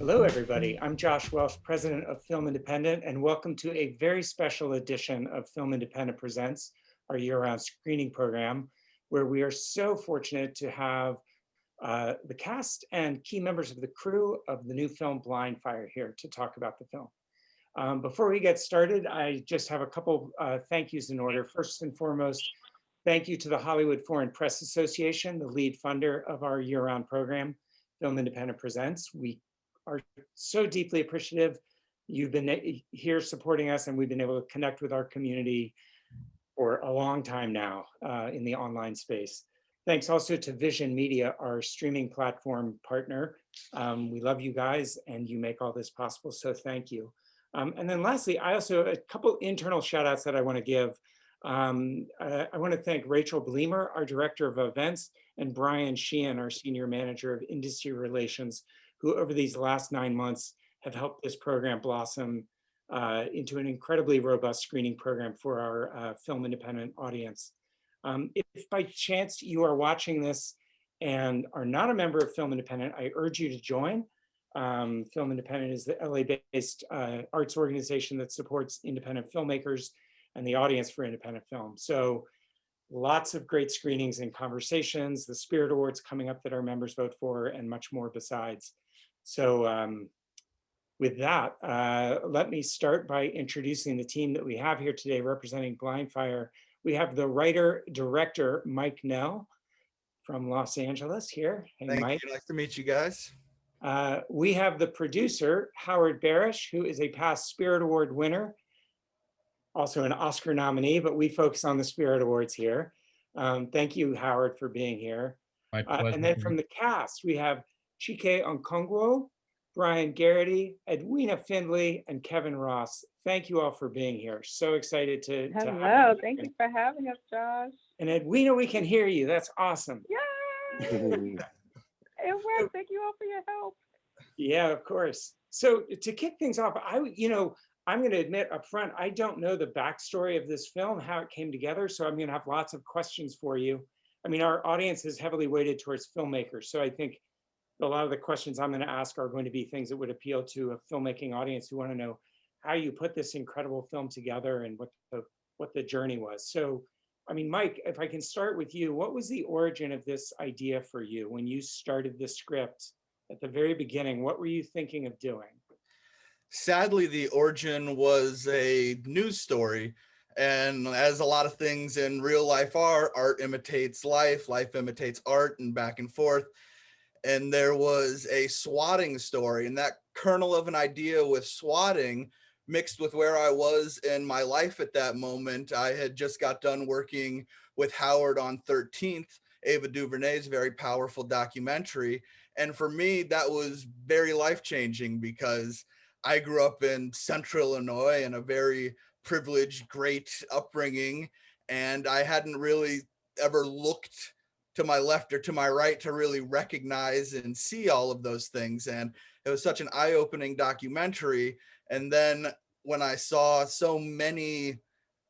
Hello, everybody. I'm Josh Welsh, president of Film Independent, and welcome to a very special edition of Film Independent Presents, our year-round screening program, where we are so fortunate to have the cast and key members of the crew of the new film Blindfire here to talk about the film. Before we get started, I just have a couple thank yous in order. First and foremost, thank you to the Hollywood Foreign Press Association, the lead funder of our year-round program, Film Independent Presents. We are so deeply appreciative. You've been here supporting us, and we've been able to connect with our community for a long time now in the online space. Thanks also to Vision Media, our streaming platform partner. We love you guys, and you make all this possible, so thank you. And then lastly, I also, a couple internal shout outs that I want to give. I want to thank Rachel Bleemer, our director of events, and Brian Sheehan, our senior manager of industry relations, who over these last 9 months have helped this program blossom into an incredibly robust screening program for our Film Independent audience. If by chance you are watching this and are not a member of Film Independent, I urge you to join. Film Independent is the LA-based arts organization that supports independent filmmakers and the audience for independent film. So lots of great screenings and conversations, the Spirit Awards coming up that our members vote for, and much more besides. So with that, let me start by introducing the team that we have here today representing Blindfire. We have the writer-director, Mike Nell from Los Angeles here. Hey, Thank Mike. you. Nice to meet you guys. We have the producer, Howard Barish, who is a past Spirit Award winner, also an Oscar nominee, but we focus on the Spirit Awards here. Thank you, Howard, for being here. My pleasure. And then from the cast, we have Chiké Okonkwo, Brian Geraghty, Edwina Findley, and Kevin Ross. Thank you all for being here. So excited to have Hello, thank you for having us, Josh. And Edwina, we can hear you. That's awesome. Yay! It worked. Thank you all for your help. Yeah, of course. So to kick things off, I'm going to admit up front, I don't know the backstory of this film, how it came together. So I'm going to have lots of questions for you. I mean, our audience is heavily weighted towards filmmakers. So I think a lot of the questions I'm going to ask are going to be things that would appeal to a filmmaking audience who want to know how you put this incredible film together and what the journey was. So, I mean, Mike, if I can start with you, what was the origin of this idea for you when you started the script at the very beginning? What were you thinking of doing? Sadly, the origin was a news story. And as a lot of things in real life are, art imitates life, life imitates art, and back and forth. And there was a swatting story, and that kernel of an idea with swatting mixed with where I was in my life at that moment. I had just got done working with Howard on 13th, Ava DuVernay's very powerful documentary. And for me, that was very life-changing because I grew up in Central Illinois in a very privileged, great upbringing, and I hadn't really ever looked to my left or to my right to really recognize and see all of those things. And it was such an eye-opening documentary. And then when I saw so many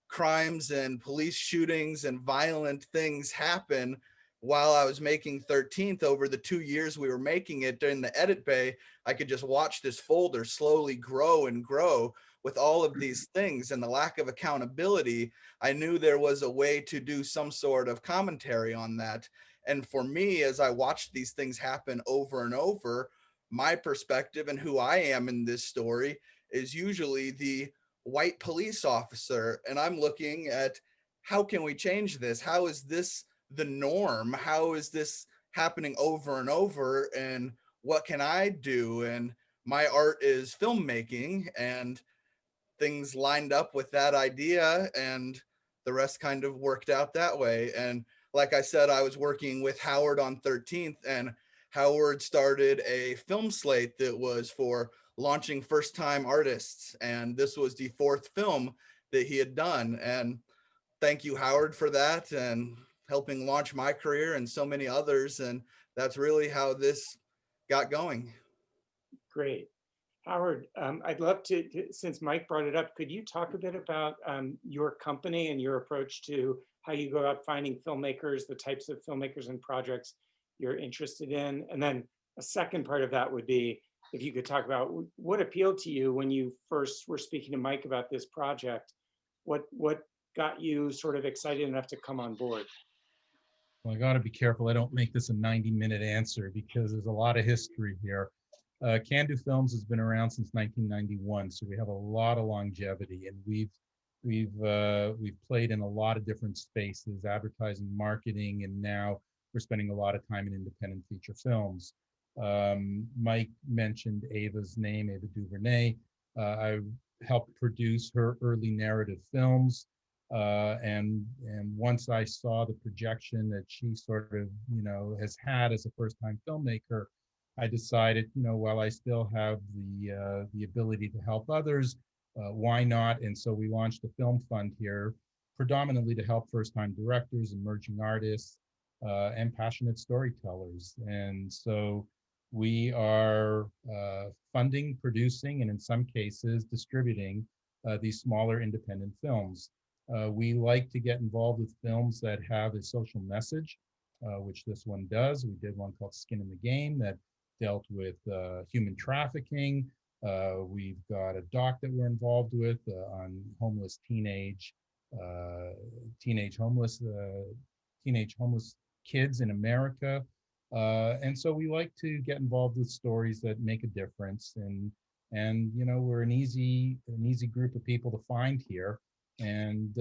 crimes and police shootings and violent things happen while I was making 13th over the 2 years we were making it during the edit bay, I could just watch this folder slowly grow and grow with all of these things and the lack of accountability. I knew there was a way to do some sort of commentary on that. And for me, as I watched these things happen over and over, my perspective and who I am in this story is usually the white police officer. And I'm looking at how can we change this? How is this the norm? How is this happening over and over? And what can I do? And my art is filmmaking, and things lined up with that idea, and the rest kind of worked out that way. And like I said, I was working with Howard on 13th, and Howard started a film slate that was for launching first-time artists. And this was the 4th film that he had done. And thank you, Howard, for that and helping launch my career and so many others. And that's really how this got going. Great. Howard, I'd love to, since Mike brought it up, could you talk a bit about your company and your approach to how you go about finding filmmakers, the types of filmmakers and projects you're interested in? And then a second part of that would be, if you could talk about what appealed to you when you first were speaking to Mike about this project. What got you sort of excited enough to come on board? Well, I got to be careful I don't make this a 90-minute answer because there's a lot of history here. Can Do Films has been around since 1991, so we have a lot of longevity, and we've played in a lot of different spaces, advertising, marketing, and now we're spending a lot of time in independent feature films. Mike mentioned Ava's name, Ava DuVernay. I helped produce her early narrative films. And once I saw the projection that she sort of, has had as a first-time filmmaker, I decided, while I still have the ability to help others, why not? And so we launched a film fund here, predominantly to help first-time directors, emerging artists, and passionate storytellers. And so we are funding, producing, and in some cases distributing these smaller independent films. We like to get involved with films that have a social message, which this one does. We did one called Skin in the Game that dealt with human trafficking. We've got a doc that we're involved with on homeless teenage homeless kids in America. And so we like to get involved with stories that make a difference. And we're an easy group of people to find here. And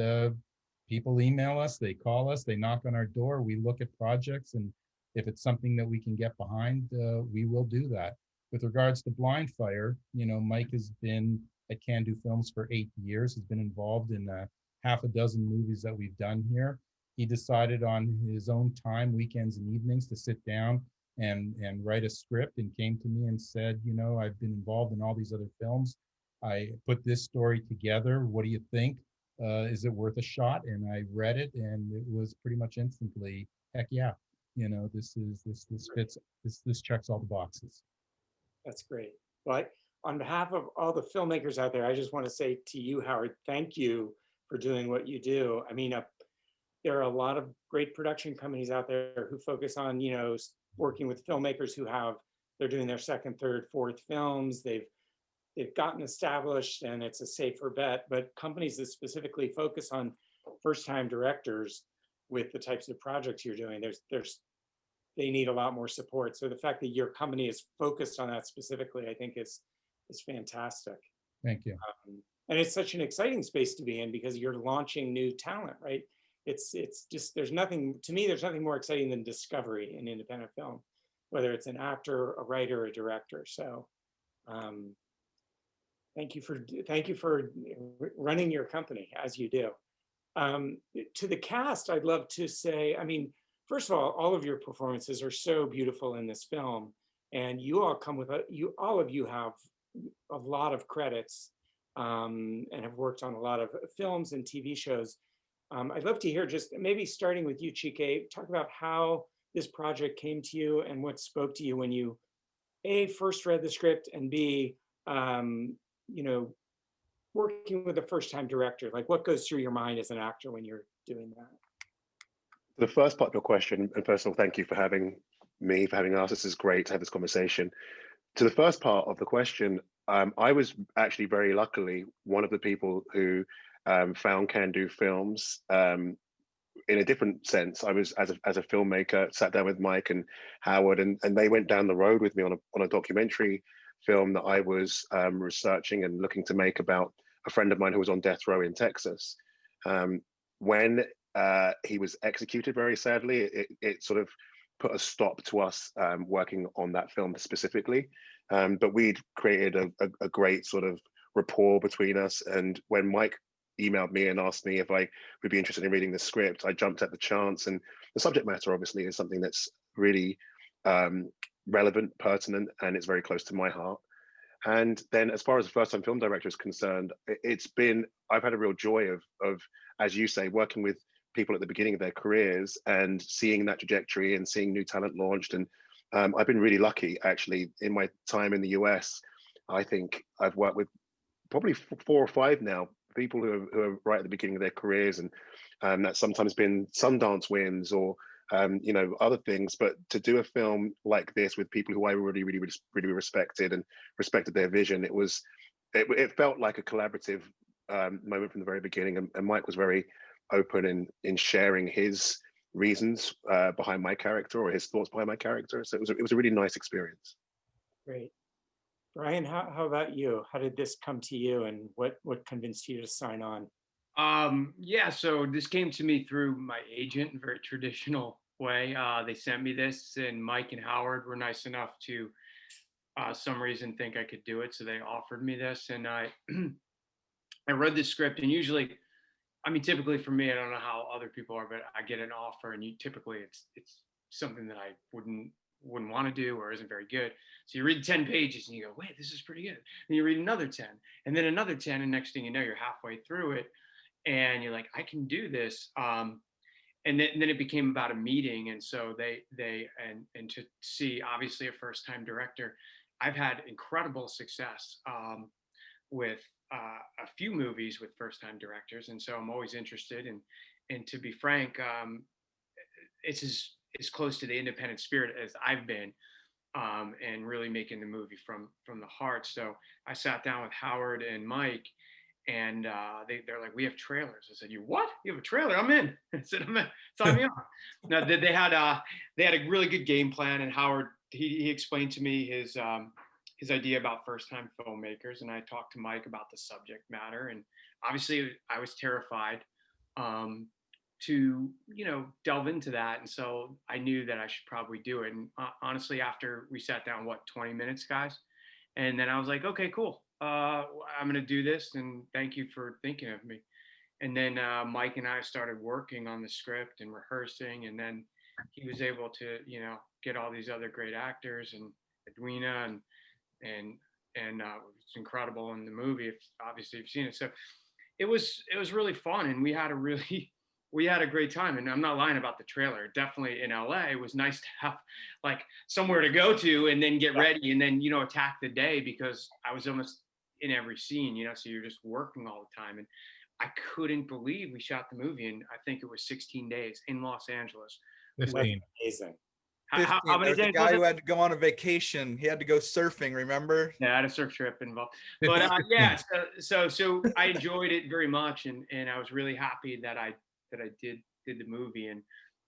people email us, they call us, they knock on our door, we look at projects, and if it's something that we can get behind, we will do that. With regards to Blindfire, Mike has been at Can Do Films for 8 years, has been involved in half a dozen movies that we've done here. He decided on his own time, weekends and evenings, to sit down and write a script, and came to me and said, I've been involved in all these other films. I put this story together. What do you think? Is it worth a shot? And I read it, and it was pretty much instantly, heck yeah, this fits, this checks all the boxes. That's great. Well, on behalf of all the filmmakers out there, I just want to say to you, Howard, thank you for doing what you do. I mean, there are a lot of great production companies out there who focus on, working with filmmakers they're doing their second, third, fourth films. They've gotten established and it's a safer bet, but companies that specifically focus on first-time directors with the types of projects you're doing, they need a lot more support. So the fact that your company is focused on that specifically, I think is fantastic. Thank you. And it's such an exciting space to be in because you're launching new talent, right? It's just, there's nothing more exciting than discovery in independent film, whether it's an actor, a writer, a director. So thank you for running your company as you do. To the cast, I'd love to say, first of all of your performances are so beautiful in this film, and you all come with all of you have a lot of credits and have worked on a lot of films and TV shows. I'd love to hear, just maybe starting with you, Chiké, talk about how this project came to you and what spoke to you when you A, first read the script, and B, working with a first-time director. Like, what goes through your mind as an actor when you're doing that? The first part of your question, and first of all, thank you for having me, for having us. This is great to have this conversation. To the first part of the question, I was actually very luckily one of the people who found Can Do Films in a different sense. I was, as a filmmaker, sat down with Mike and Howard, and they went down the road with me on a documentary film that I was researching and looking to make about a friend of mine who was on death row in Texas. When he was executed, very sadly, it sort of put a stop to us working on that film specifically. But we'd created a great sort of rapport between us. And when Mike emailed me and asked me if I would be interested in reading the script, I jumped at the chance. And the subject matter obviously is something that's really relevant, pertinent, and it's very close to my heart. And then as far as a first-time film director is concerned, I've had a real joy of, as you say, working with people at the beginning of their careers and seeing that trajectory and seeing new talent launched. And I've been really lucky, actually, in my time in the US. I think I've worked with probably 4 or 5 now, people who are right at the beginning of their careers. And that's sometimes been Sundance wins or you know, other things. But to do a film like this with people who I really respected and respected their vision, it felt like a collaborative moment from the very beginning. And Mike was very open in sharing his reasons behind my character, or his thoughts behind my character. So it was a really nice experience. Great. Brian, how about you? How did this come to you, and what convinced you to sign on? Yeah, so this came to me through my agent in a very traditional way. They sent me this, and Mike and Howard were nice enough to some reason think I could do it, so they offered me this, and I I read the script. And usually, I mean, typically for me, I don't know how other people are, but I get an offer, and typically it's something that I wouldn't want to do or isn't very good. So you read 10 pages and you go, wait, this is pretty good. And you read another 10, and then another 10, and next thing you know, you're halfway through it, and you're like, I can do this. And then it became about a meeting, and so and to see, obviously, a first-time director, I've had incredible success with a few movies with first-time directors, and so I'm always interested. And to be frank, it's as close to the independent spirit as I've been, and really making the movie from the heart. So I sat down with Howard and Mike, and they're like, we have trailers. I said, you what? You have a trailer? I'm in. I said, I'm in. Sign me on. Now they had a really good game plan, and Howard he explained to me his idea about first-time filmmakers, and I talked to Mike about the subject matter. And obviously, I was terrified to delve into that, and so I knew that I should probably do it. And honestly, after we sat down, 20 minutes, guys, and then I was like, okay, cool. I'm going to do this, and thank you for thinking of me. And then Mike and I started working on the script and rehearsing, and then he was able to, get all these other great actors, and Edwina, and it's incredible in the movie. Obviously you've seen it. So it was really fun, and we had a great time. And I'm not lying about the trailer. Definitely in LA, it was nice to have like somewhere to go to and then get ready and then, attack the day, because I was almost in every scene, so you're just working all the time. And I couldn't believe we shot the movie in, I think it was 16 days in Los Angeles. 15. Amazing. How many days? The guy who had to go on a vacation, he had to go surfing, remember? Yeah, I had a surf trip involved. But yeah, so I enjoyed it very much, and I was really happy that I did the movie, and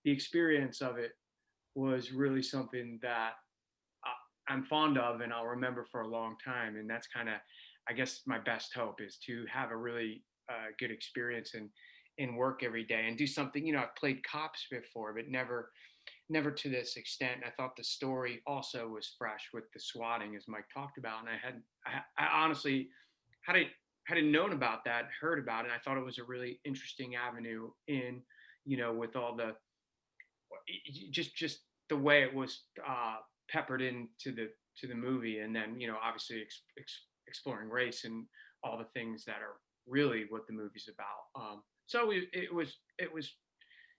the experience of it was really something that I'm fond of, and I'll remember for a long time. And that's kind of, I guess, my best hope is to have a really good experience in work every day and do something. I've played cops before, but never to this extent. I thought the story also was fresh with the swatting, as Mike talked about, and I honestly hadn't known about that, heard about it. And I thought it was a really interesting avenue in, with all the just the way it was peppered into the movie, and then obviously exploring race and all the things that are really what the movie's about. So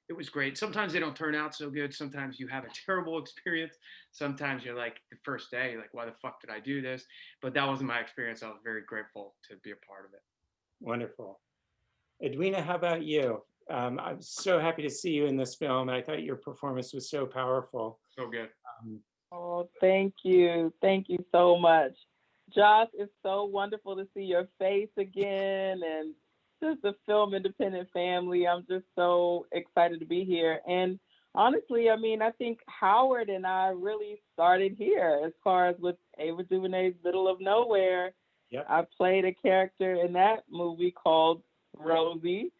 it was great. Sometimes they don't turn out so good. Sometimes you have a terrible experience. Sometimes you're like, the first day, you're like, why the fuck did I do this? But that wasn't my experience. I was very grateful to be a part of it. Wonderful. Edwina, how about you? I'm so happy to see you in this film. I thought your performance was so powerful. So good. Oh, thank you. Thank you so much. Josh, it's so wonderful to see your face again, and just the Film Independent family. I'm just so excited to be here. And honestly, I mean, I think Howard and I really started here as far as with Ava DuVernay's Middle of Nowhere. Yep. I played a character in that movie called Rosie.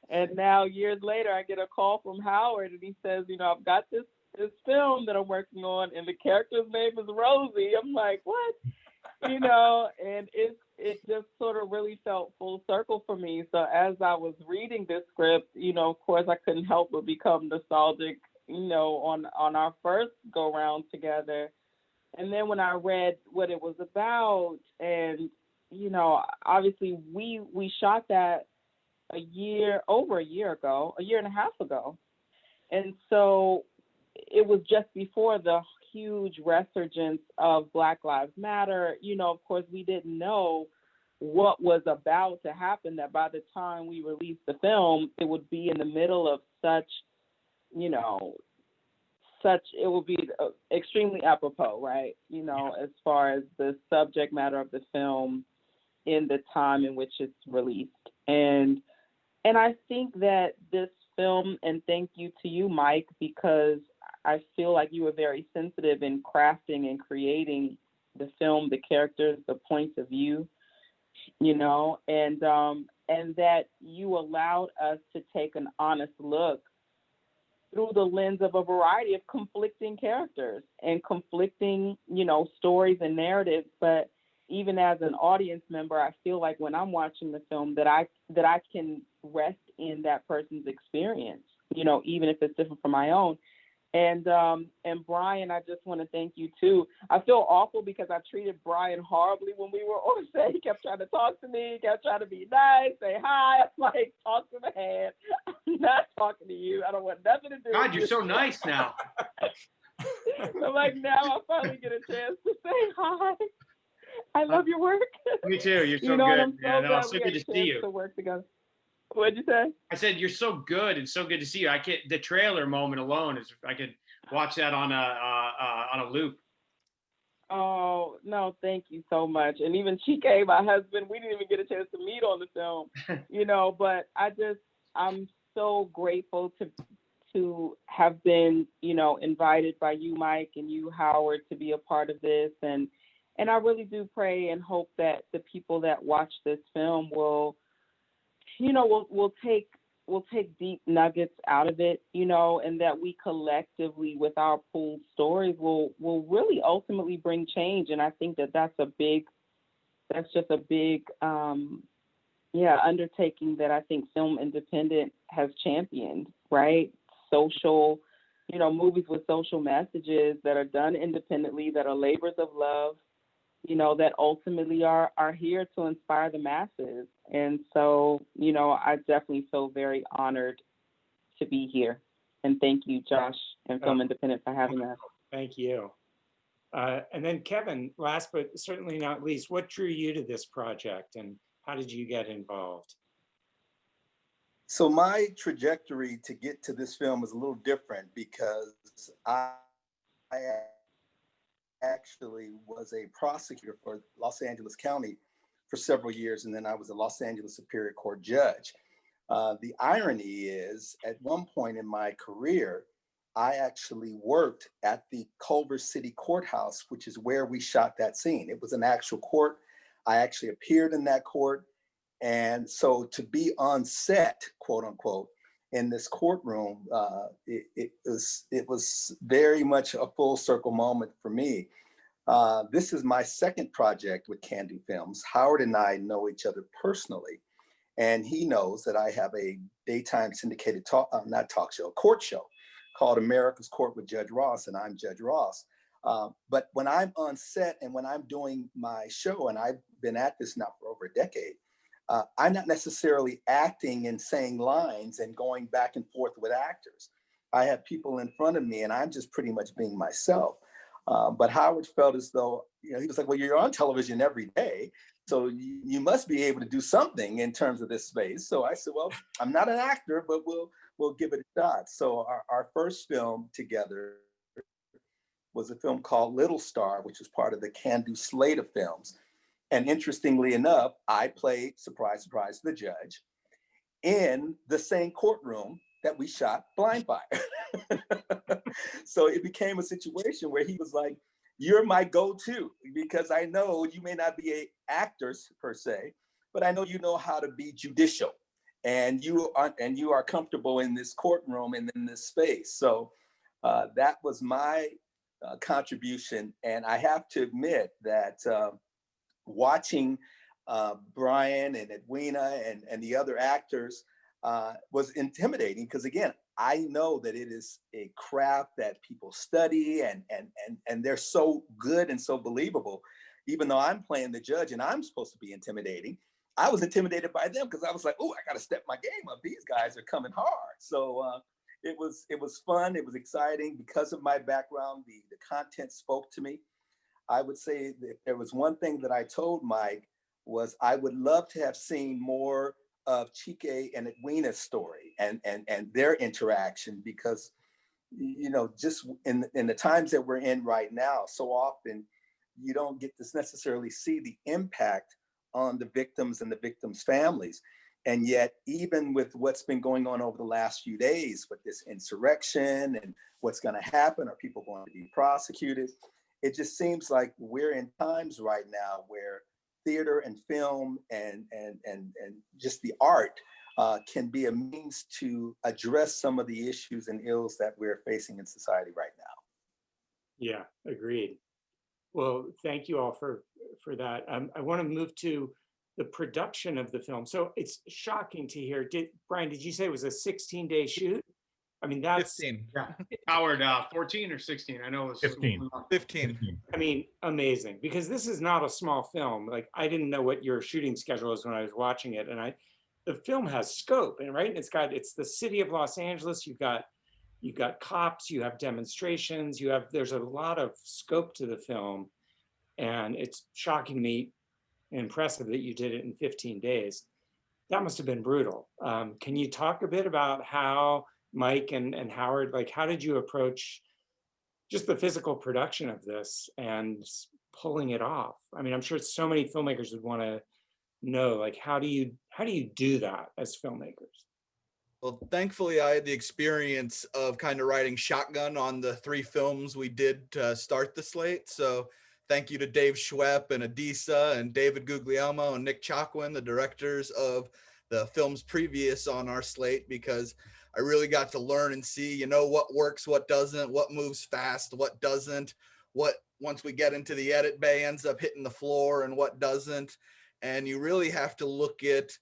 And now years later, I get a call from Howard, and he says, I've got this film that I'm working on, and the character's name is Rosie. I'm like, what? And it just sort of really felt full circle for me. So as I was reading this script, of course, I couldn't help but become nostalgic, on our first go round together. And then when I read what it was about, and, obviously we shot that over a year and a half ago. And so it was just before the huge resurgence of Black Lives Matter. Of course, we didn't know what was about to happen, that by the time we released the film, it would be in the middle of such, it will be extremely apropos, right? You know, as far as the subject matter of the film in the time in which it's released. And I think that this film, and thank you to you, Mike, because I feel like you were very sensitive in crafting and creating the film, the characters, the points of view, you know, and that you allowed us to take an honest look through the lens of a variety of conflicting characters and conflicting, you know, stories and narratives. But even as an audience member, I feel like when I'm watching the film that I can rest in that person's experience, you know, even if it's different from my own. And Brian, I just want to thank you too. I feel awful because I treated Brian horribly when we were on set. He kept trying to talk to me, kept trying to be nice, say hi. I'm like, talk to the hand. I'm not talking to you. I don't want nothing to do with God, you. you're so nice now. I'm like, now I finally get a chance to say hi. I love your work. Me too. You're so You know, good. and I'm so Yeah, no, glad it's so we good had to a see chance you. to work together. What'd you say? I said you're so good and so good to see you. I can't. The trailer moment alone is. I could watch that on a loop. Oh, no, thank you so much. And even Chiké, my husband, we didn't even get a chance to meet on the film, you know, but I'm so grateful to have been, you know, invited by you, Mike, and you, Howard, to be a part of this. And I really do pray and hope that the people that watch this film will, you know, will take deep nuggets out of it, you know, and that we collectively with our pooled stories will really ultimately bring change. And I think that's just a big undertaking that I think Film Independent has championed, right? Social, you know, movies with social messages that are done independently, that are labors of love, you know, that ultimately are here to inspire the masses. And so, you know, I definitely feel very honored to be here. And thank you, Josh and Film Independent, for having us. Thank you. And then Kevin, last but certainly not least, what drew you to this project and how did you get involved? So my trajectory to get to this film was a little different because I actually was a prosecutor for Los Angeles County for several years, and then I was a Los Angeles Superior Court judge. The irony is, at one point in my career, I actually worked at the Culver City Courthouse, which is where we shot that scene. It was an actual court. I actually appeared in that court. And so to be on set, quote unquote, in this courtroom, it was very much a full circle moment for me. This is my second project with Can Do Films. Howard and I know each other personally, and he knows that I have a daytime syndicated court show called America's Court with Judge Ross, and I'm Judge Ross. But when I'm on set and when I'm doing my show, and I've been at this now for over a decade, I'm not necessarily acting and saying lines and going back and forth with actors. I have people in front of me and I'm just pretty much being myself. But Howard felt as though, you know, he was like, well, you're on television every day, so you must be able to do something in terms of this space. So I said, well, I'm not an actor, but we'll give it a shot. So our first film together was a film called Little Star, which was part of the Can Do slate of films. And interestingly enough, I played, surprise, surprise, the judge in the same courtroom that we shot Blindfire. So it became a situation where he was like, you're my go-to, because I know you may not be an actor per se, but I know you know how to be judicial, and you are comfortable in this courtroom and in this space. So that was my contribution. And I have to admit that watching Brian and Edwina and the other actors was intimidating, because again, I know that it is a craft that people study and they're so good and so believable. Even though I'm playing the judge and I'm supposed to be intimidating, I was intimidated by them because I was like, oh, I got to step my game up. These guys are coming hard. So it was fun. It was exciting because of my background. The content spoke to me. I would say that there was one thing that I told Mike was I would love to have seen more of Chiké and Edwina's story and their interaction, because just in the times that we're in right now, so often you don't get to necessarily see the impact on the victims and the victims' families. And yet, even with what's been going on over the last few days with this insurrection and what's going to happen, are people going to be prosecuted? It just seems like we're in times right now where theater and film and just the art can be a means to address some of the issues and ills that we're facing in society right now. Yeah, agreed. Well, thank you all for that. I want to move to the production of the film. So it's shocking to hear. Brian, did you say it was a 16-day shoot? I mean, that's 15. Yeah, Howard, 14 or 16? I know it was 15. 15. I mean, amazing, because this is not a small film. Like, I didn't know what your shooting schedule was when I was watching it, and the film has scope, and right, it's the city of Los Angeles. You've got cops, you have demonstrations, there's a lot of scope to the film, and it's shocking to me and impressive that you did it in 15 days. That must have been brutal. Can you talk a bit about how Mike and Howard, like, how did you approach just the physical production of this and pulling it off? I mean, I'm sure so many filmmakers would want to know, like, how do you do that as filmmakers? Well, thankfully, I had the experience of kind of writing shotgun on the 3 films we did to start the slate. So thank you to Dave Schwepp and Adisa and David Guglielmo and Nick Chalquin, the directors of the films previous on our slate, because I really got to learn and see, what works, what doesn't, what moves fast, what doesn't, what once we get into the edit bay ends up hitting the floor and what doesn't. And you really have to look at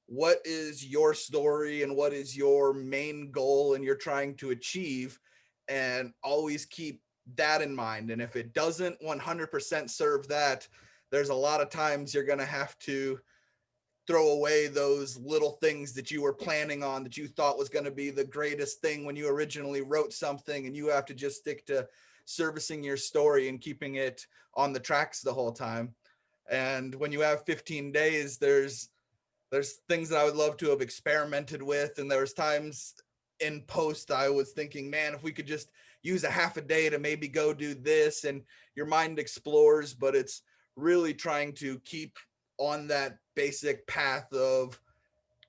what is your story and what is your main goal and you're trying to achieve, and always keep that in mind. And if it doesn't 100% serve that, there's a lot of times you're going to have to throw away those little things that you were planning on that you thought was going to be the greatest thing when you originally wrote something, and you have to just stick to servicing your story and keeping it on the tracks the whole time. And when you have 15 days, there's things that I would love to have experimented with. And there was times in post I was thinking, man, if we could just use a half a day to maybe go do this, and your mind explores, but it's really trying to keep on that basic path of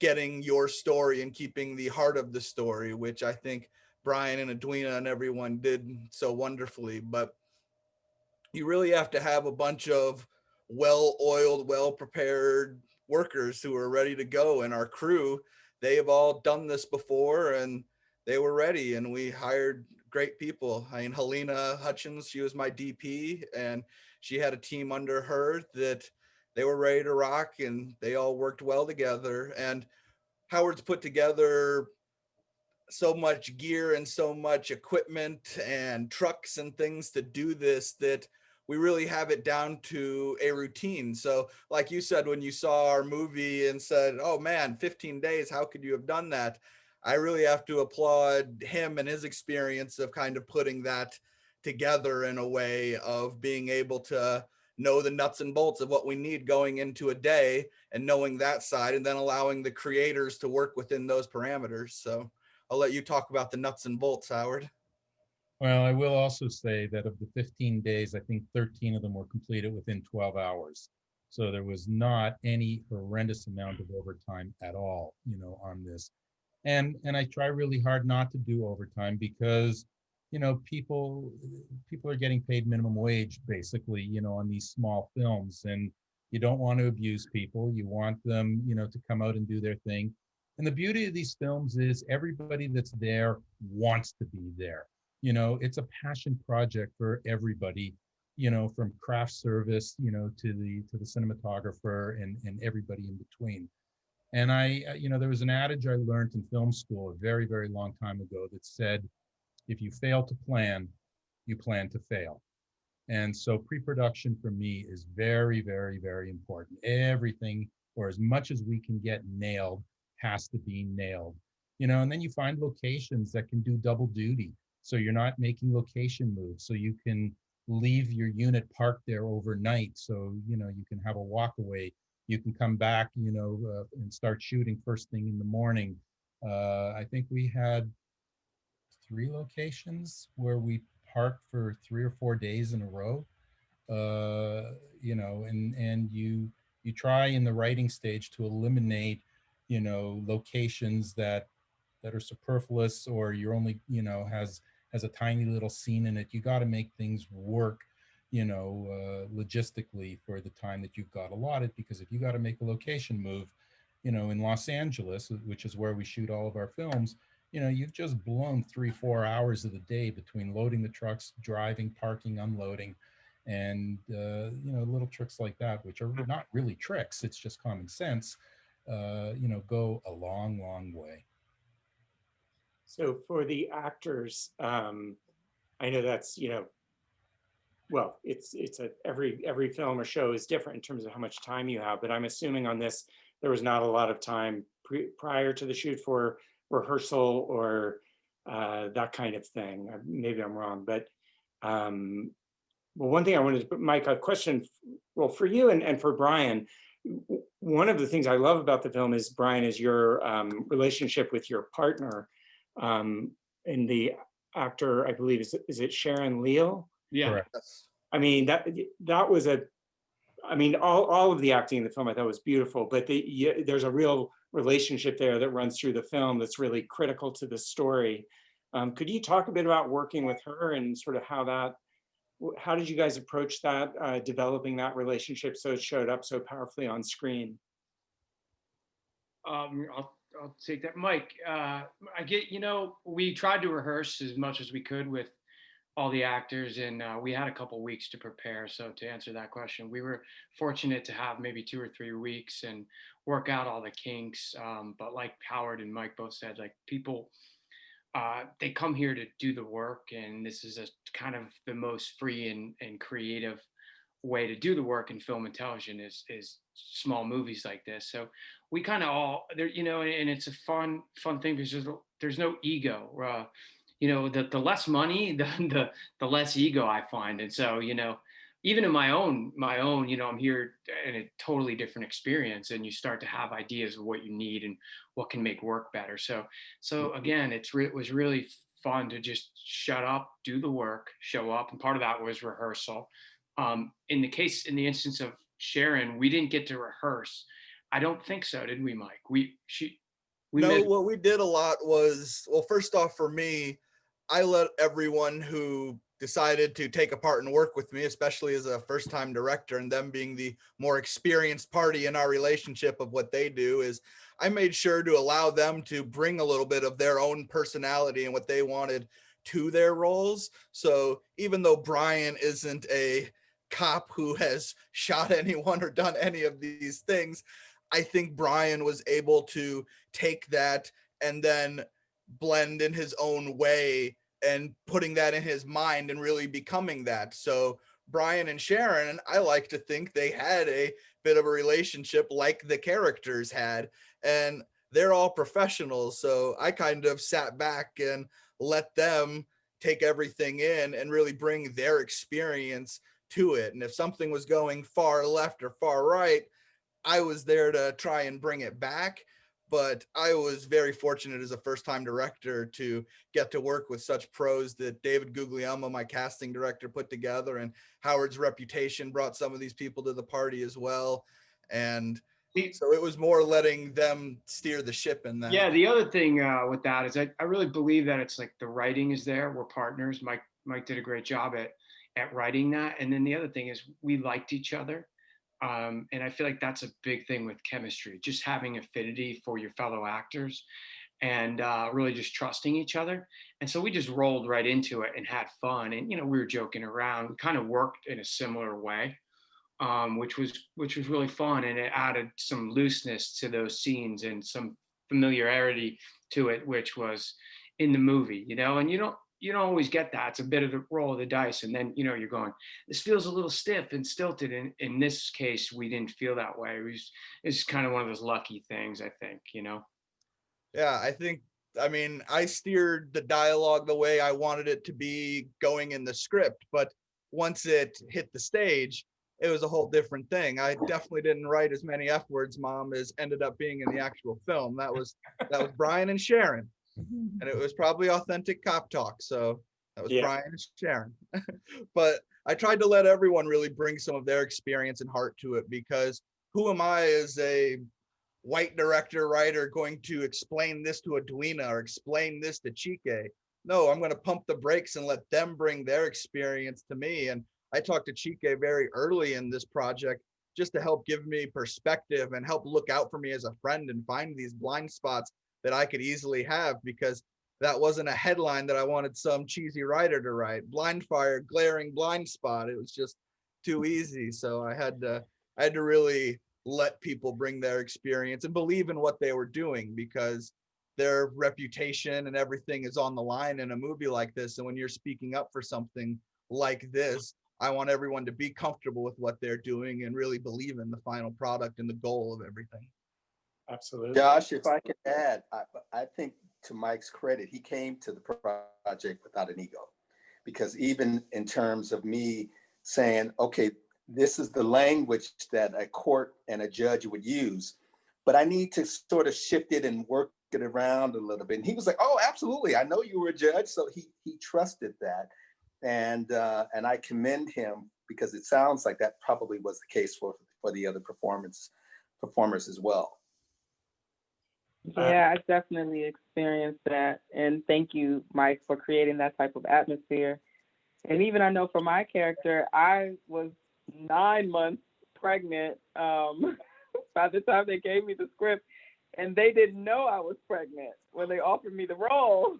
getting your story and keeping the heart of the story, which I think Brian and Edwina and everyone did so wonderfully. But you really have to have a bunch of well-oiled, well-prepared workers who are ready to go. And our crew, they have all done this before and they were ready, and we hired great people. I mean, Helena Hutchins, she was my DP, and she had a team under her that they were ready to rock, and they all worked well together. And Howard's put together so much gear and so much equipment and trucks and things to do this that we really have it down to a routine. So like you said, when you saw our movie and said, oh man, 15 days, how could you have done that? I really have to applaud him and his experience of kind of putting that together in a way of being able to know the nuts and bolts of what we need going into a day, and knowing that side, and then allowing the creators to work within those parameters. So I'll let you talk about the nuts and bolts, Howard. Well, I will also say that of the 15 days, I think 13 of them were completed within 12 hours. So there was not any horrendous amount of overtime at all, on this. And I try really hard not to do overtime because, people are getting paid minimum wage, basically, on these small films. And you don't want to abuse people. You want them, to come out and do their thing. And the beauty of these films is everybody that's there wants to be there. It's a passion project for everybody, from craft service, to the cinematographer and everybody in between. And there was an adage I learned in film school a very, very long time ago that said, if you fail to plan, you plan to fail. And so pre-production for me is very, very, very important. Everything, or as much as we can get nailed, has to be nailed. And then you find locations that can do double duty. So you're not making location moves. So you can leave your unit parked there overnight. So, you can have a walk away. You can come back, and start shooting first thing in the morning. I think we had 3 locations where we parked for 3 or 4 days in a row. You know, and you try in the writing stage to eliminate, you know, locations that are superfluous, or you're only, you know, has a tiny little scene in it. You got to make things work, you know, logistically for the time that you've got allotted, because if you got to make a location move, you know, in Los Angeles, which is where we shoot all of our films, you know, you've just blown 3-4 hours of the day between loading the trucks, driving, parking, unloading, and you know, little tricks like that, which are not really tricks, it's just common sense, you know, go a long, long way. So for the actors, I know that's, you know, well, it's every film or show is different in terms of how much time you have, but I'm assuming on this, there was not a lot of time prior to the shoot for rehearsal or that kind of thing. Maybe I'm wrong, but well, one thing I wanted to put, Mike, a question, well, for you and for Brian. One of the things I love about the film is, Brian, is your relationship with your partner, and the actor, I believe, is it Sharon Leal? Yeah. Correct. I mean, that was I mean, all of the acting in the film I thought was beautiful, but there's a real relationship there that runs through the film that's really critical to the story. Could you talk a bit about working with her and sort of how did you guys approach that, developing that relationship so it showed up so powerfully on screen? I'll take that, Mike. I get, you know, we tried to rehearse as much as we could with all the actors, and we had a couple weeks to prepare. So to answer that question, we were fortunate to have maybe 2 or 3 weeks and work out all the kinks. But like Howard and Mike both said, like, people, they come here to do the work, and this is a kind of the most free and creative way to do the work in film and television is small movies like this. So we kind of all there, you know, and it's a fun thing because there's no ego. You know, the less money, the less ego I find. And so, you know, even in my own, you know, I'm here in a totally different experience, and you start to have ideas of what you need and what can make work better. So again, it was really fun to just shut up, do the work, show up. And part of that was rehearsal. In the instance of Sharon, we didn't get to rehearse. I don't think so, did we, Mike? What we did a lot was, well, first off, for me, I let everyone who decided to take a part and work with me, especially as a first-time director, and them being the more experienced party in our relationship of what they do, is I made sure to allow them to bring a little bit of their own personality and what they wanted to their roles. So even though Brian isn't a cop who has shot anyone or done any of these things, I think Brian was able to take that and then blend in his own way and putting that in his mind and really becoming that. So Brian and Sharon, I like to think they had a bit of a relationship like the characters had, and they're all professionals. So I kind of sat back and let them take everything in and really bring their experience to it. And if something was going far left or far right, I was there to try and bring it back. But I was very fortunate as a first-time director to get to work with such pros that David Guglielmo, my casting director, put together, and Howard's reputation brought some of these people to the party as well. And so it was more letting them steer the ship in that. Yeah, the other thing with that is I really believe that it's like the writing is there. We're partners. Mike did a great job at writing that. And then the other thing is we liked each other. And I feel like that's a big thing with chemistry, just having affinity for your fellow actors and really just trusting each other. And so we just rolled right into it and had fun. And, you know, we were joking around. We kind of worked in a similar way, which was really fun. And it added some looseness to those scenes and some familiarity to it, which was in the movie, you know, and you don't always get that. It's a bit of the roll of the dice. And then, you know, you're going, this feels a little stiff and stilted. And in this case, we didn't feel that way. It's kind of one of those lucky things, I think, you know? Yeah, I mean, I steered the dialogue the way I wanted it to be going in the script, but once it hit the stage, it was a whole different thing. I definitely didn't write as many F words, Mom, as ended up being in the actual film. That was Brian and Sharon. And it was probably authentic cop talk. So that was Yeah. Brian and Sharon. But I tried to let everyone really bring some of their experience and heart to it, because who am I as a white director, writer, going to explain this to Edwina or explain this to Chiké? No, I'm going to pump the brakes and let them bring their experience to me. And I talked to Chiké very early in this project just to help give me perspective and help look out for me as a friend and find these blind spots that I could easily have, because that wasn't a headline that I wanted some cheesy writer to write. Blindfire, glaring blind spot. It was just too easy. So I had to really let people bring their experience and believe in what they were doing, because their reputation and everything is on the line in a movie like this. And when you're speaking up for something like this, I want everyone to be comfortable with what they're doing and really believe in the final product and the goal of everything. Absolutely. Josh, if I could add, I think to Mike's credit, he came to the project without an ego, because even in terms of me saying, okay, this is the language that a court and a judge would use, but I need to sort of shift it and work it around a little bit. And he was like, oh, absolutely. I know you were a judge. So he trusted that. And I commend him, because it sounds like that probably was the case for the other performers as well. Yeah, I definitely experienced that. And thank you, Mike, for creating that type of atmosphere. And even I know for my character, I was 9 months pregnant by the time they gave me the script, and they didn't know I was pregnant when they offered me the role.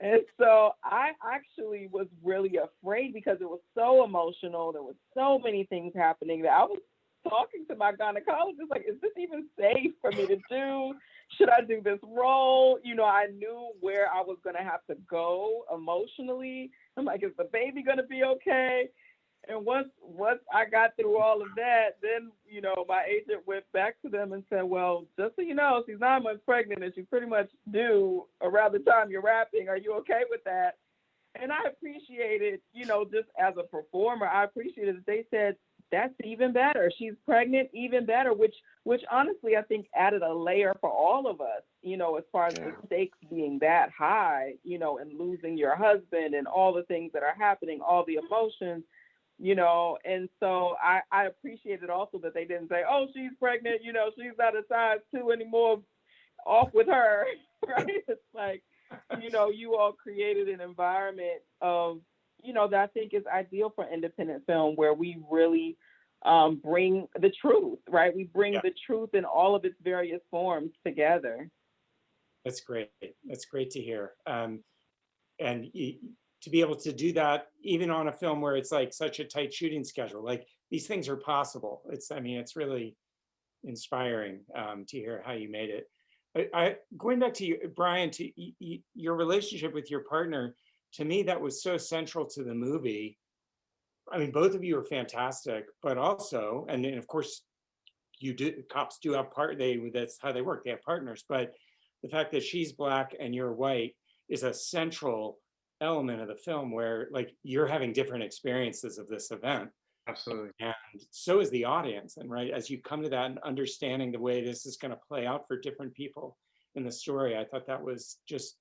And so I actually was really afraid, because it was so emotional. There were so many things happening that I was talking to my gynecologist, like, is this even safe for me to do? Should I do this role? You know, I knew where I was going to have to go emotionally. I'm like, is the baby going to be okay? And once I got through all of that, then, you know, my agent went back to them and said, well, just so you know, she's 9 months pregnant and she's pretty much due around the time you're wrapping. Are you okay with that? And I appreciated, you know, just as a performer, I appreciated that they said, that's even better. She's pregnant, even better, which honestly, I think added a layer for all of us, you know, as far as the stakes being that high, you know, and losing your husband and all the things that are happening, all the emotions, you know. And so I appreciated also that they didn't say, oh, she's pregnant, you know, she's not a size 2 anymore, off with her, right? It's like, you know, you all created an environment of, you know, that I think is ideal for independent film, where we really bring the truth, right? We bring the truth in all of its various forms together. That's great. That's great to hear. And to be able to do that, even on a film where it's like such a tight shooting schedule, like these things are possible. I mean, it's really inspiring to hear how you made it. Going back to you, Brian, to your relationship with your partner, to me, that was so central to the movie. I mean, both of you are fantastic, but also, and of course, cops do have that's how they work. They have partners, but the fact that she's Black and you're white is a central element of the film, where like you're having different experiences of this event. Absolutely. And so is the audience. And right, as you come to that and understanding the way this is going to play out for different people in the story, I thought that was just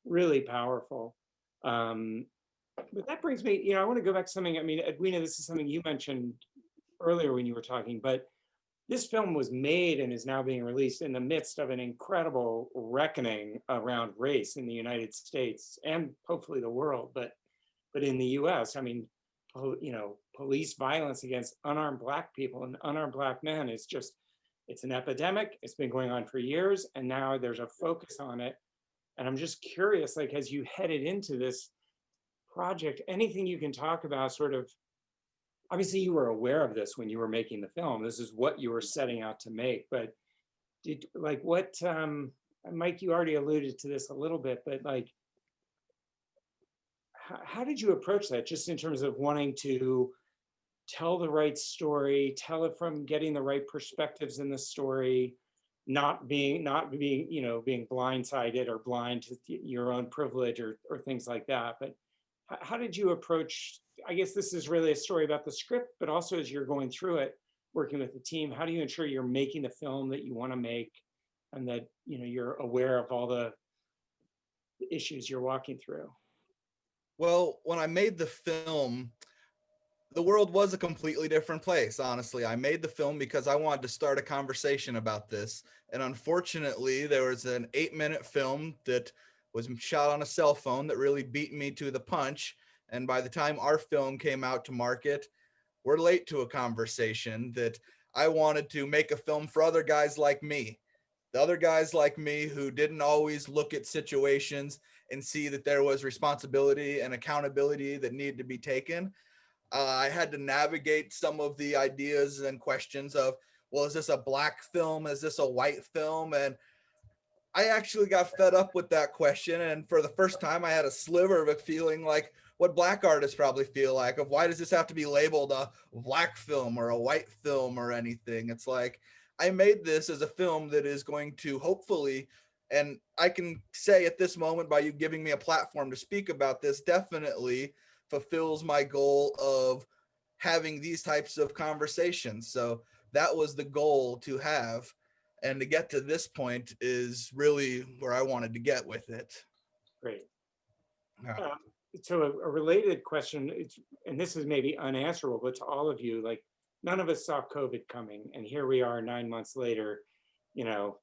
really powerful. But that brings me, you know, I want to go back to something. I mean, Edwina, this is something you mentioned earlier when you were talking, but this film was made and is now being released in the midst of an incredible reckoning around race in the United States and hopefully the world, but in the US, I mean, you know, police violence against unarmed Black people and unarmed Black men is just, it's an epidemic. It's been going on for years, and now there's a focus on it. And I'm just curious, like, as you headed into this project, anything you can talk about, sort of, obviously you were aware of this when you were making the film, this is what you were setting out to make, but did, like, what, Mike, you already alluded to this a little bit, but like, how did you approach that, just in terms of wanting to tell the right story, tell it from getting the right perspectives in the story, not being, you know, being blindsided or blind to your own privilege or things like that. But how did you approach, I guess this is really a story about the script, but also as you're going through it, working with the team, how do you ensure you're making the film that you want to make, and that, you know, you're aware of all the issues you're walking through? Well, when I made the film, the world was a completely different place, honestly. I made the film because I wanted to start a conversation about this. And unfortunately, there was an 8-minute film that was shot on a cell phone that really beat me to the punch. And by the time our film came out to market, we're late to a conversation that I wanted to make a film for other guys like me. The other guys like me who didn't always look at situations and see that there was responsibility and accountability that needed to be taken. I had to navigate some of the ideas and questions of, well, is this a black film? Is this a white film? And I actually got fed up with that question. And for the first time, I had a sliver of a feeling like what black artists probably feel like, of why does this have to be labeled a black film or a white film or anything? It's like, I made this as a film that is going to hopefully, and I can say at this moment, by you giving me a platform to speak about this, definitely fulfills my goal of having these types of conversations. So that was the goal to have. And to get to this point is really where I wanted to get with it. Great. Yeah. So a related question, and this is maybe unanswerable, but to all of you, like, none of us saw COVID coming, and here we are 9 months later, you know,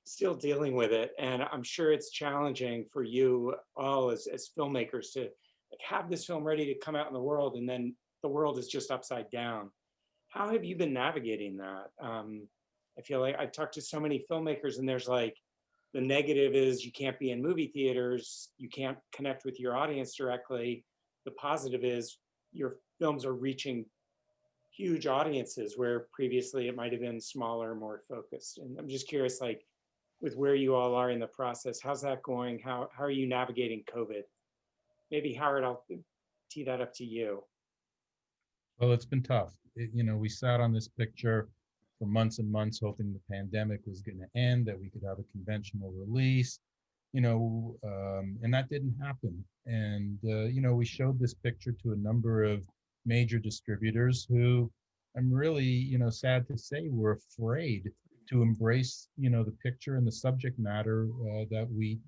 still dealing with it. And I'm sure it's challenging for you all as filmmakers to have this film ready to come out in the world, and then the world is just upside down. How have you been navigating that? I feel like I've talked to so many filmmakers, and there's like, the negative is you can't be in movie theaters, you can't connect with your audience directly. The positive is your films are reaching huge audiences where previously it might have been smaller, more focused. And I'm just curious, like, with where you all are in the process, how's that going? How are you navigating COVID? Maybe Howard, I'll tee that up to you. Well, it's been tough. You know, we sat on this picture for months and months, hoping the pandemic was going to end, that we could have a conventional release, you know, and that didn't happen. And, you know, we showed this picture to a number of major distributors who, I'm really, you know, sad to say, were afraid to embrace, you know, the picture and the subject matter that we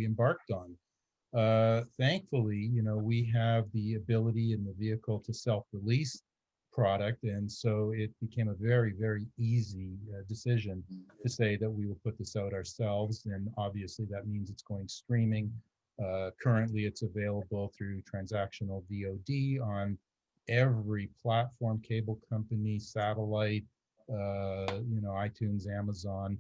embarked on. Thankfully, you know, we have the ability and the vehicle to self-release product, and so it became a very, very easy decision to say that we will put this out ourselves. And obviously that means it's going streaming. Currently it's available through transactional VOD on every platform, cable company, satellite, you know, iTunes, Amazon.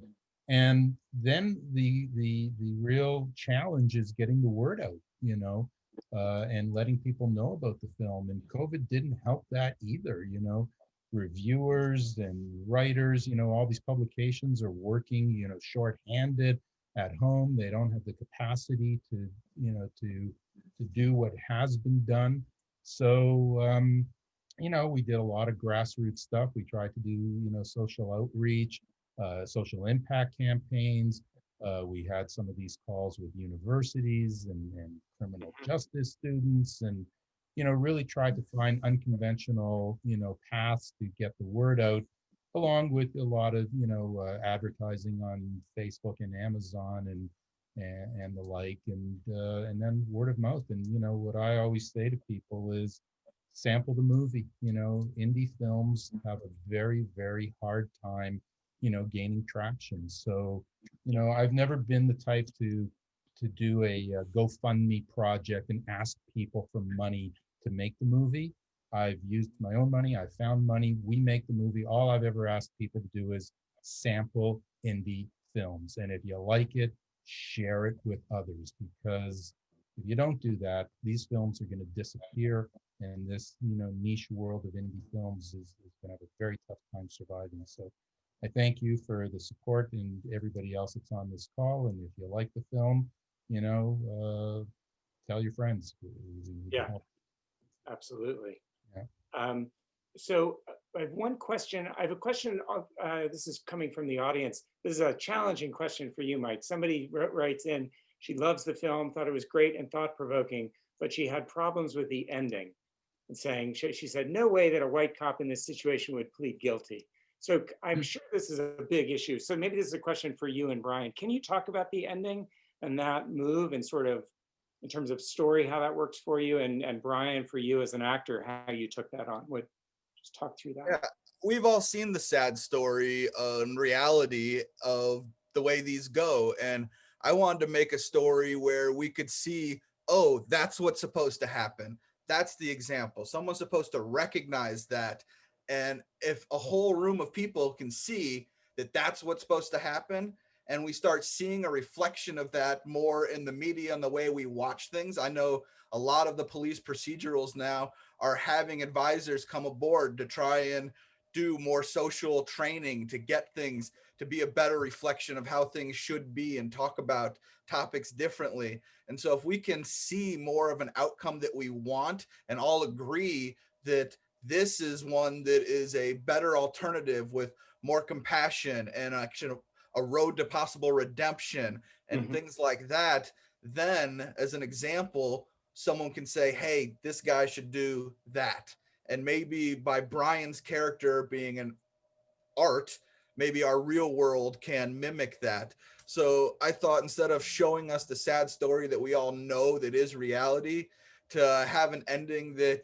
And then the real challenge is getting the word out, you know, and letting people know about the film. And COVID didn't help that either, you know. Reviewers and writers, you know, all these publications are working, you know, shorthanded at home. They don't have the capacity to, you know, to do what has been done. So, you know, we did a lot of grassroots stuff. We tried to do, you know, social outreach, social impact campaigns. We had some of these calls with universities and criminal justice students, and, you know, really tried to find unconventional, you know, paths to get the word out, along with a lot of, you know, advertising on Facebook and Amazon and the like, and then word of mouth. And, you know, what I always say to people is, sample the movie. You know, indie films have a very, very hard time, you know, gaining traction. So, you know, I've never been the type to do a GoFundMe project and ask people for money to make the movie. I've used my own money. I found money. We make the movie. All I've ever asked people to do is sample indie films. And if you like it, share it with others, because if you don't do that, these films are going to disappear. And this, you know, niche world of indie films is going to have a very tough time surviving. So I thank you for the support, and everybody else that's on this call. And if you like the film, you know, tell your friends. Yeah, absolutely. Yeah. So I have one question. I have a question. This is coming from the audience. This is a challenging question for you, Mike. Somebody writes in, she loves the film, thought it was great and thought-provoking, but she had problems with the ending. And saying, she said, no way that a white cop in this situation would plead guilty. So I'm sure this is a big issue. So maybe this is a question for you and Brian. Can you talk about the ending? and that move, and sort of in terms of story, how that works for you, and Brian, for you as an actor, how you took that on. Would just talk through that. Yeah, we've all seen the sad story and reality of the way these go. And I wanted to make a story where we could see, oh, that's what's supposed to happen. That's the example. Someone's supposed to recognize that. And if a whole room of people can see that that's what's supposed to happen, and we start seeing a reflection of that more in the media and the way we watch things. I know a lot of the police procedurals now are having advisors come aboard to try and do more social training to get things to be a better reflection of how things should be and talk about topics differently. And so if we can see more of an outcome that we want and all agree that this is one that is a better alternative with more compassion and actually a road to possible redemption and things like that, then as an example, someone can say, hey, this guy should do that. And maybe by Brian's character being an art, maybe our real world can mimic that. So I thought instead of showing us the sad story that we all know that is reality, to have an ending that,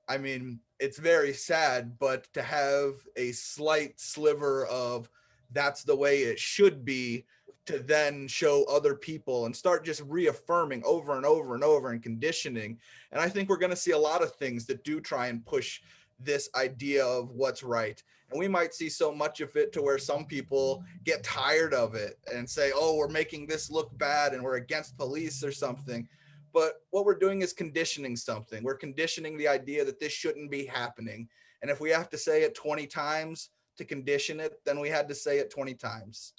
I mean, it's very sad, but to have a slight sliver of that's the way it should be, to then show other people and start just reaffirming over and over and over and conditioning. And I think we're going to see a lot of things that do try and push this idea of what's right. And we might see so much of it to where some people get tired of it and say, oh, we're making this look bad and we're against police or something. But what we're doing is conditioning something. We're conditioning the idea that this shouldn't be happening. And if we have to say it 20 times to condition it, then we had to say it 20 times.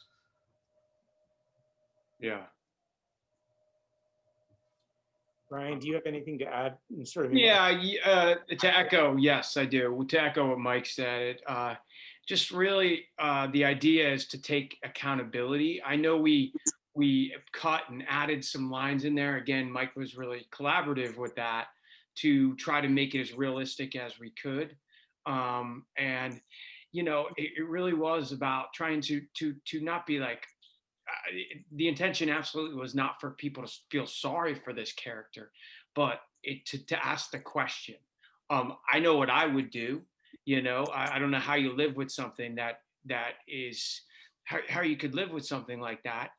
Yeah. Brian, do you have anything to add? Sort of. Yeah, to echo, yes, I do. To echo what Mike said, just really the idea is to take accountability. I know we cut and added some lines in there. Again, Mike was really collaborative with that to try to make it as realistic as we could. And you know, it really was about trying to not be like, the intention absolutely was not for people to feel sorry for this character, but to ask the question. I know what I would do. You know, I don't know how you live with something that is how you could live with something like that.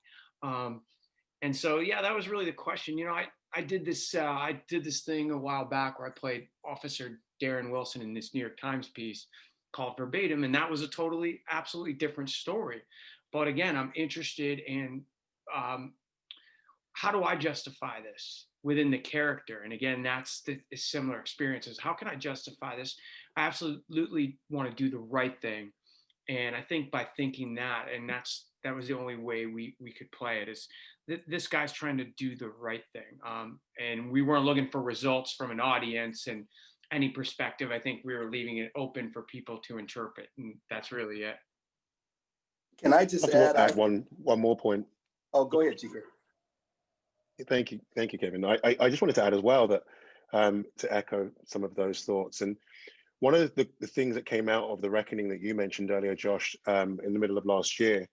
And so, yeah, that was really the question. You know, I did this thing a while back where I played Officer Darren Wilson in this New York Times piece called Verbatim, and that was a totally, absolutely different story. But again, I'm interested in how do I justify this within the character? And again, that's the similar experiences. How can I justify this? I absolutely want to do the right thing. And I think by thinking that, and that was the only way we could play it, is this guy's trying to do the right thing. And we weren't looking for results from an audience and any perspective. I think we were leaving it open for people to interpret. And that's really it. Can I just add one more point? Oh, go ahead, Chiké. Thank you, Kevin. I just wanted to add as well that to echo some of those thoughts. And one of the things that came out of the reckoning that you mentioned earlier, Josh, in the middle of last year,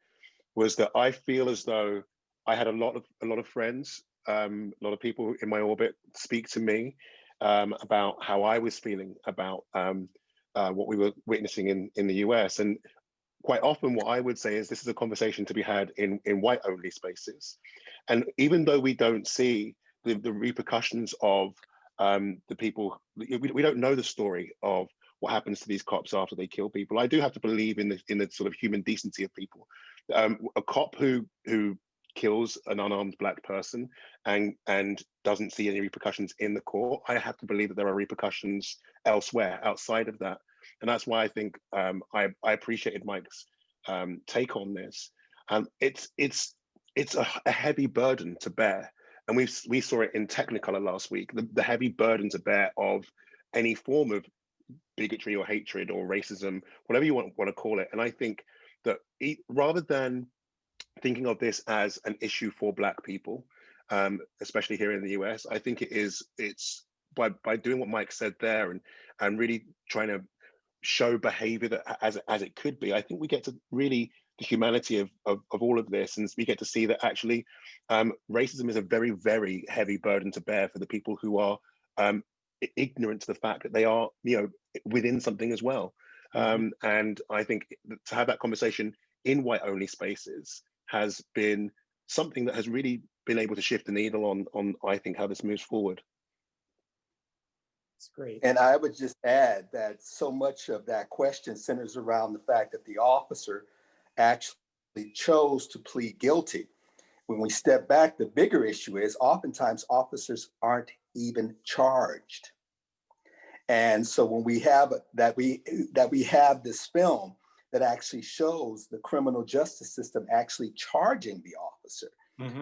was that I feel as though I had a lot of friends, a lot of people in my orbit speak to me about how I was feeling about what we were witnessing in the US. And quite often what I would say is this is a conversation to be had in white-only spaces. And even though we don't see the repercussions of the people, we don't know the story of what happens to these cops after they kill people. I do have to believe in the sort of human decency of people. A cop who kills an unarmed Black person and doesn't see any repercussions in the court, I have to believe that there are repercussions elsewhere outside of that. And that's why I think I appreciated Mike's take on this. It's a heavy burden to bear, and we saw it in Technicolor last week. The heavy burden to bear of any form of bigotry or hatred or racism, whatever you want to call it. And I think that rather than thinking of this as an issue for Black people, especially here in the US, I think it's by doing what Mike said there and really trying to show behavior that as it could be, I think we get to really humanity of all of this, and we get to see that actually racism is a very, very heavy burden to bear for the people who are ignorant to the fact that they are, within something as well. And I think to have that conversation in white-only spaces has been something that has really been able to shift the needle on I think, how this moves forward. It's great. And I would just add that so much of that question centers around the fact that the officer actually chose to plead guilty. When we step back, the bigger issue is oftentimes officers aren't even charged. And so when we have we have this film that actually shows the criminal justice system actually charging the officer,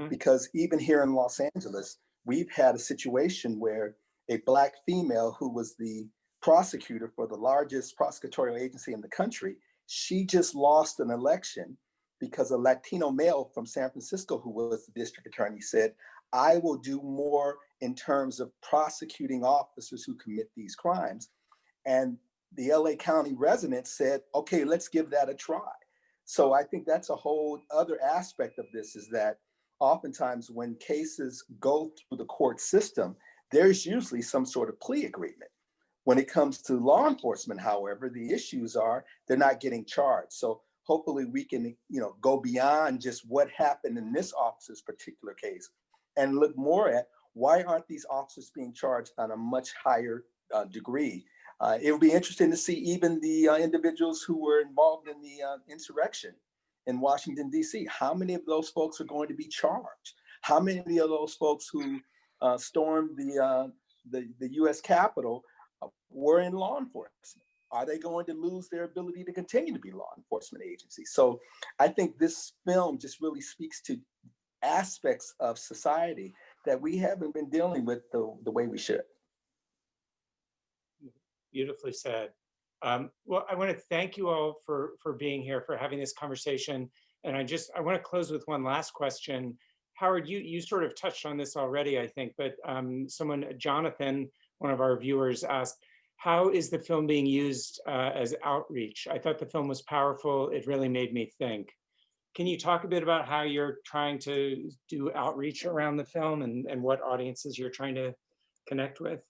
because even here in Los Angeles, we've had a situation where a Black female who was the prosecutor for the largest prosecutorial agency in the country, she just lost an election because a Latino male from San Francisco, who was the district attorney, said, I will do more in terms of prosecuting officers who commit these crimes. And the LA County residents said, okay, let's give that a try. So I think that's a whole other aspect of this, is that oftentimes when cases go through the court system, there's usually some sort of plea agreement. When it comes to law enforcement, however, the issues are they're not getting charged. So hopefully we can, go beyond just what happened in this officer's particular case and look more at why aren't these officers being charged on a much higher degree. It would be interesting to see even the individuals who were involved in the insurrection in Washington, D.C. How many of those folks are going to be charged? How many of those folks who stormed the U.S. Capitol were in law enforcement? Are they going to lose their ability to continue to be law enforcement agencies? So I think this film just really speaks to aspects of society that we haven't been dealing with the way we should. Beautifully said. Well, I want to thank you all for being here, for having this conversation. And I want to close with one last question. Howard, you sort of touched on this already, I think, but Jonathan, one of our viewers, asked, how is the film being used as outreach? I thought the film was powerful. It really made me think. Can you talk a bit about how you're trying to do outreach around the film and what audiences you're trying to connect with?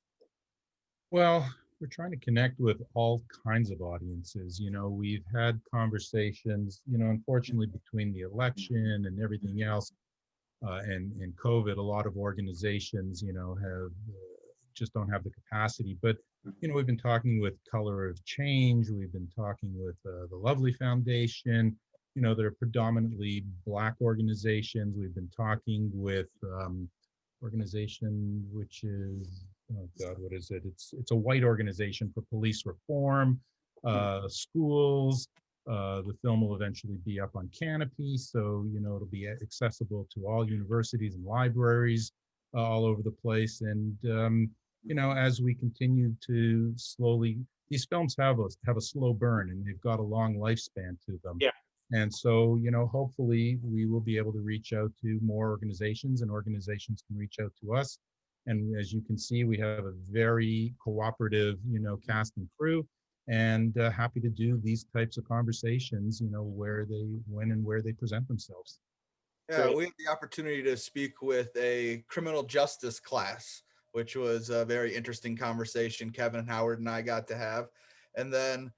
Well, we're trying to connect with all kinds of audiences. We've had conversations, unfortunately, between the election and everything else and COVID, a lot of organizations, have just don't have the capacity. But, we've been talking with Color of Change. We've been talking with the Lovely Foundation, that are predominantly Black organizations. We've been talking with organization, which is, oh God, what is it? It's a white organization for police reform, schools. The film will eventually be up on Canopy, so it'll be accessible to all universities and libraries all over the place. And as we continue to slowly, these films have a slow burn, and they've got a long lifespan to them. Yeah. And so, hopefully we will be able to reach out to more organizations, and organizations can reach out to us. And as you can see, we have a very cooperative, cast and crew, and happy to do these types of conversations, when and where they present themselves. Yeah, we had the opportunity to speak with a criminal justice class, which was a very interesting conversation Kevin and Howard and I got to have. And then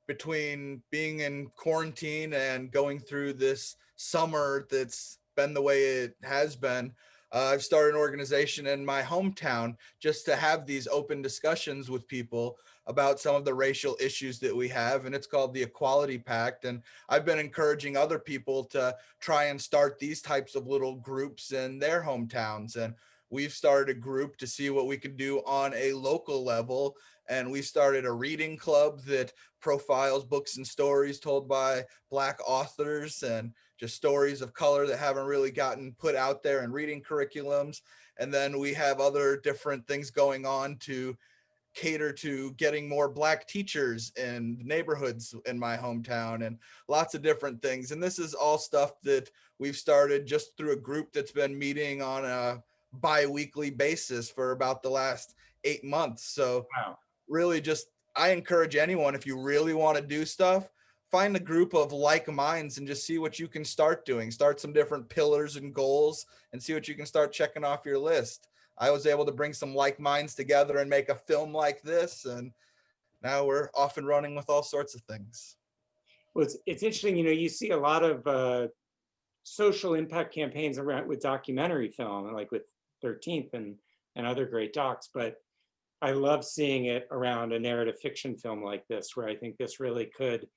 between being in quarantine and going through this summer that's been the way it has been, I've started an organization in my hometown just to have these open discussions with people about some of the racial issues that we have. And it's called the Equality Pact. And I've been encouraging other people to try and start these types of little groups in their hometowns. And we've started a group to see what we could do on a local level. And we started a reading club that profiles books and stories told by Black authors, and just stories of color that haven't really gotten put out there in reading curriculums. And then we have other different things going on to cater to getting more Black teachers in neighborhoods in my hometown, and lots of different things. And this is all stuff that we've started just through a group that's been meeting on a bi-weekly basis for about the last 8 months. So wow. Really just, I encourage anyone, if you really want to do stuff, find a group of like minds and just see what you can start doing. Start some different pillars and goals and see what you can start checking off your list. I was able to bring some like minds together and make a film like this, and now we're off and running with all sorts of things. Well, it's interesting, you know, you see a lot of social impact campaigns around with documentary film, and like with 13th and other great docs, but I love seeing it around a narrative fiction film like this, where I think this really could,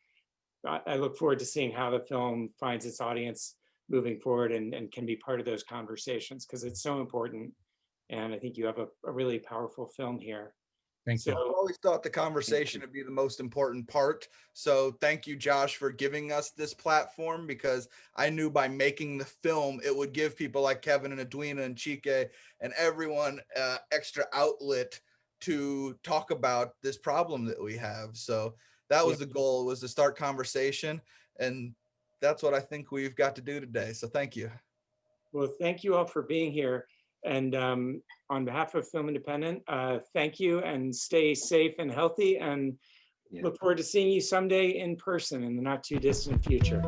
I look forward to seeing how the film finds its audience moving forward and can be part of those conversations, because it's so important. And I think you have a really powerful film here. Thank you. I've always thought the conversation would be the most important part. So thank you, Josh, for giving us this platform, because I knew by making the film, it would give people like Kevin and Edwina and Chiké and everyone extra outlet to talk about this problem that we have. So that was the goal, was to start conversation. And that's what I think we've got to do today. So thank you. Well, thank you all for being here. And on behalf of Film Independent, thank you, and stay safe and healthy, and look forward to seeing you someday in person in the not too distant future.